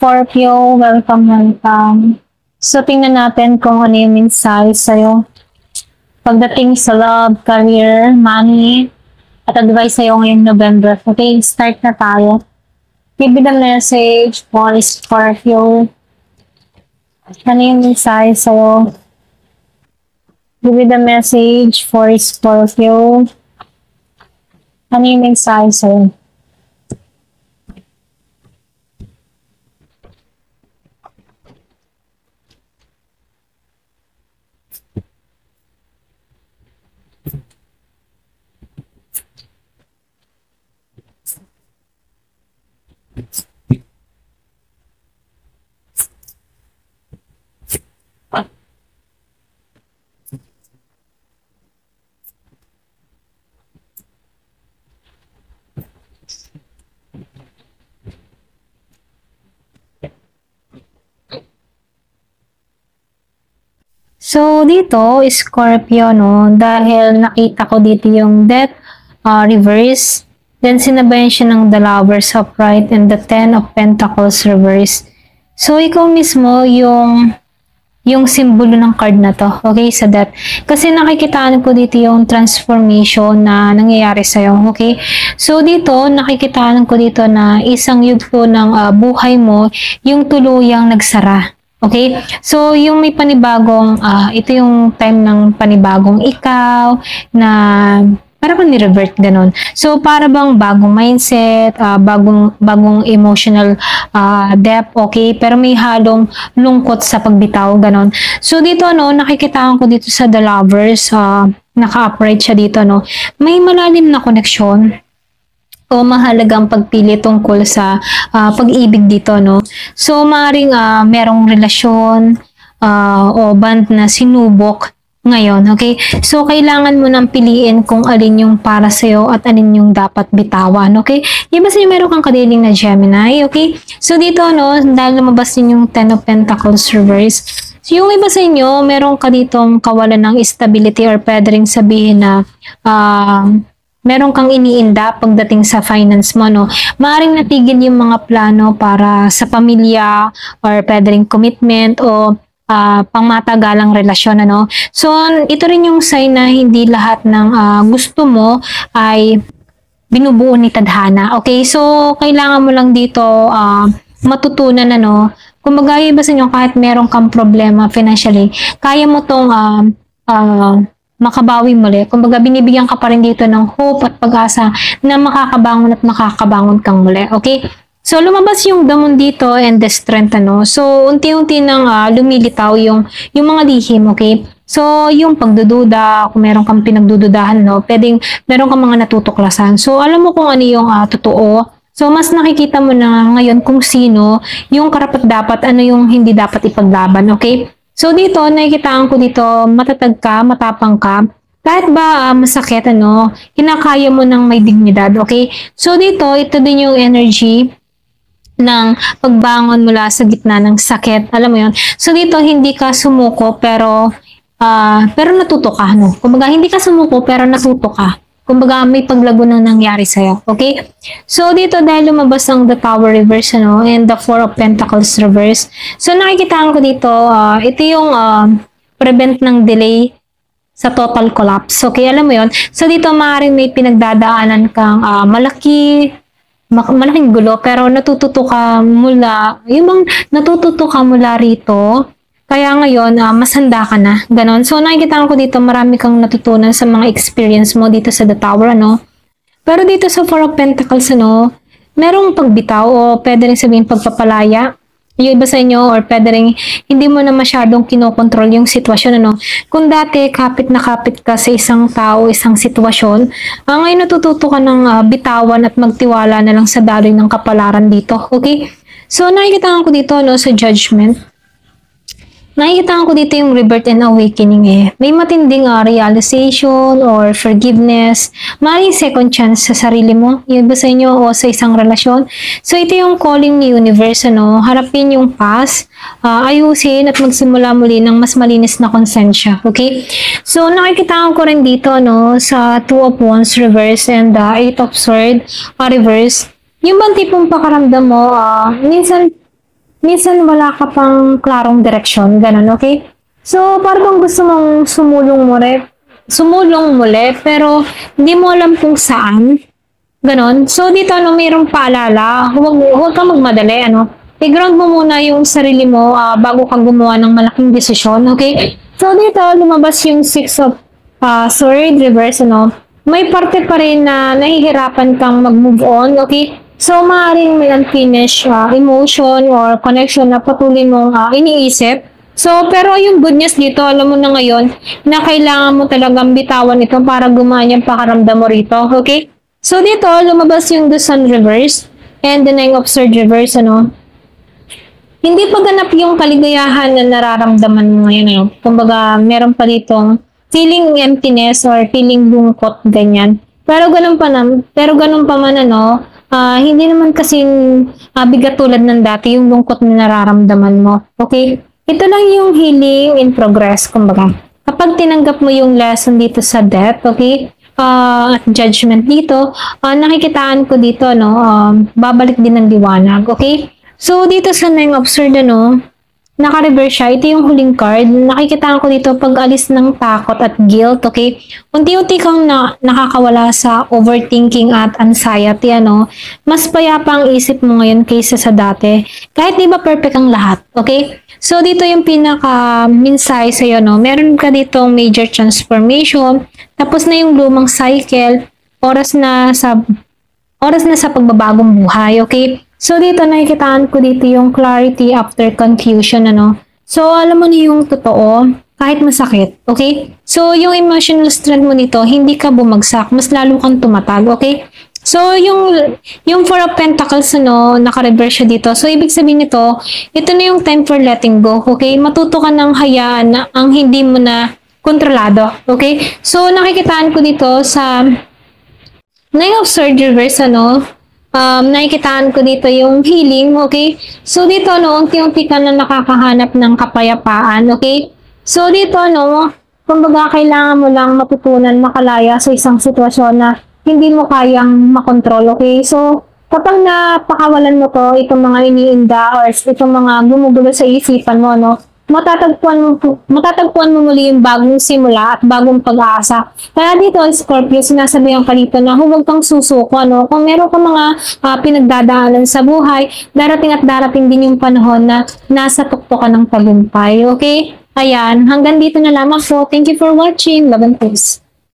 Scorpio, welcome. So, tingnan natin kung ano yung mensahe sa'yo. Pagdating sa love, career, money, at advice sa'yo ngayong November. Okay, start na tayo. Give me the message for Scorpio. Ano yung mensahe sa'yo? Give me the message for Scorpio. Ano yung mensahe sa'yo? So, dito, Scorpio, no, dahil nakita ko dito yung Death reverse, then sinabayan siya ng the Lovers upright and the Ten of Pentacles reverse. So, ikaw mismo yung simbolo ng card na to, okay, sa Death. Kasi nakikitaan ko dito yung transformation na nangyayari sa'yo, okay? So, dito, nakikitaan ko dito na isang yugto ng buhay mo, yung tuluyang nagsara. Okay? So, yung may panibagong, ito yung time ng panibagong ikaw, na para bang ni-revert, ganun. So, para bang bagong mindset, bagong emotional depth, okay? Pero may halong lungkot sa pagbitaw, ganun. So, dito, nakikitaan ko dito sa The Lovers, naka-upright siya dito, may malalim na koneksyon o mahalagang pagpili tungkol sa pag-ibig dito, So, maaaring merong relasyon o band na sinubok ngayon, okay? So, kailangan mo nang piliin kung alin yung para sa'yo at alin yung dapat bitawan, okay? Iba sa'yo meron kang kadiling na Gemini, okay? So, dito, dahil lumabas din yung Ten of Pentacles reverse, so, yung iba sa inyo, meron ka ditong kawalan ng stability or pwede rin sabihin na meron kang iniinda pagdating sa finance mo, Maaaring natigil yung mga plano para sa pamilya or pwede rin commitment o pangmatagalang relasyon, So, ito rin yung sign na hindi lahat ng gusto mo ay binubuo ni tadhana. Okay? So, kailangan mo lang dito matutunan, kumbaga iba sa inyo, kahit meron kang problema financially, kaya mo tong makabawi muli. Kumbaga, binibigyan ka pa rin dito ng hope at pag-asa na makakabangon kang muli. Okay? So, lumabas yung damon dito and the strength, So, unti-unti nang lumilitaw yung mga lihim, okay? So, yung pagdududa, kung meron kang pinagdududahan, pwedeng meron kang mga natutuklasan. So, alam mo kung ano yung totoo. So, mas nakikita mo na ngayon kung sino yung karapat-dapat, ano yung hindi dapat ipaglaban, okay? So, dito, nakikitaan ko dito, matatag ka, matapang ka, kahit ba masakit, kinakaya mo ng may dignidad, okay? So, dito, ito din yung energy ng pagbangon mula sa gitna ng sakit, alam mo yun? So, dito, hindi ka sumuko, pero natuto ka, Kumbaga, hindi ka sumuko, pero natuto ka. Kumbaga, may paglago na nangyari sa'yo. Okay? So, dito dahil lumabas ang the Tower reverse, and the Four of Pentacles reverse. So, nakikitaan ko dito, ito yung prevent ng delay sa total collapse. Okay? Alam mo yon. So, dito maaaring may pinagdadaanan kang malaking gulo, pero natututo ka mula rito. Kaya ngayon, mas handa ka na. Ganon. So, nakikita ko dito, marami kang natutunan sa mga experience mo dito sa The Tower, Pero dito sa Four of Pentacles, merong pagbitaw o pwede rin sabihin pagpapalaya. Yung iba sa inyo, or pwede rin hindi mo na masyadong kinokontrol yung sitwasyon, Kung dati, kapit na kapit ka sa isang tao, isang sitwasyon, ngayon natututo ka ng bitawan at magtiwala na lang sa daloy ng kapalaran dito. Okay? So, nakikita ko dito, sa Judgment. Nakikita ko dito yung rebirth and awakening May matinding realization or forgiveness. Maaaring second chance sa sarili mo, yung iba sa inyo o sa isang relasyon. So, ito yung calling ni universe, Harapin yung past, ayusin at magsimula muli ng mas malinis na konsensya. Okay? So, nakikita ko rin dito, sa Two of Wands reverse and the Eight of Swords reverse. Yung bang tipong pakaramdam mo, minsan minsan wala ka pang klarong direksyon, ganun, okay? So, parang gusto mong sumulong muli, pero hindi mo alam kung saan. Ganon. So, dito, mayroong paalala. Huwag kang magmadali, I-ground mo muna yung sarili mo bago kang gumawa ng malaking desisyon, okay? So, dito, lumabas yung Six of Sword reverse, May parte pa rin na nahihirapan kang mag-move on, okay? So, maaaring may unfinished emotion or connection na patuloy mong iniisip. So, pero yung good news dito, alam mo na ngayon na kailangan mo talagang bitawan ito para gumaan yung pakaramdam mo rito, okay? So, dito, lumabas yung the Sun reverse and the Nine of Swords reverse, Hindi pa ganap yung kaligayahan na nararamdaman mo ngayon, Kumbaga, meron pa ditong feeling emptiness or feeling lungkot, ganyan. Pero ganun pa man, hindi naman kasing bigat tulad ng dati yung lungkot na nararamdaman mo, okay? Ito lang yung healing in progress, kumbaga. Kapag tinanggap mo yung lesson dito sa death, okay? Judgment dito, nakikitaan ko dito, babalik din ng liwanag, okay? So, dito sa Nine of Swords, naka-reverse siya. Ito yung huling card. Nakikitaan ko dito pag-alis ng takot at guilt, okay? Unti-unti kang nakakawala sa overthinking at anxiety, Mas payapa ang isip mo ngayon kaysa sa dati. Kahit di ba perfect ang lahat, okay? So, dito yung pinaka-minsay sa'yo, Meron ka ditong major transformation. Tapos na yung lumang cycle. Oras na sa pagbabagong buhay, okay? So, dito nakikitaan ko dito yung clarity after confusion, So, alam mo na yung totoo, kahit masakit, okay? So, yung emotional strength mo nito, hindi ka bumagsak, mas lalo kang tumatag, okay? So, yung Four of Pentacles, naka-reverse siya dito. So, ibig sabihin nito, ito na yung time for letting go, okay? Matuto ka ng hayaan na ang hindi mo na kontrolado, okay? So, nakikitaan ko dito sa Nine of Swords reverse, nakikitaan ko dito yung healing, okay? So, dito, unti-unti ka na nakakahanap ng kapayapaan, okay? So, dito, kumbaga, kailangan mo lang matutunan makalaya sa isang sitwasyon na hindi mo kayang makontrol, okay? So, kapag napakawalan mo to, itong mga iniinda or itong mga gumugulo sa isipan mo, matatagpuan mo muli yung bagong simula at bagong pag-aasa. Kaya dito, Scorpio, sinasabihan ka dito na huwag kang susuko, Kung meron ka mga pinagdadaanan sa buhay, darating din yung panahon na nasa tuktok ka ng tagumpay, okay? Ayan, hanggang dito na lamang po. Thank you for watching. Love and peace.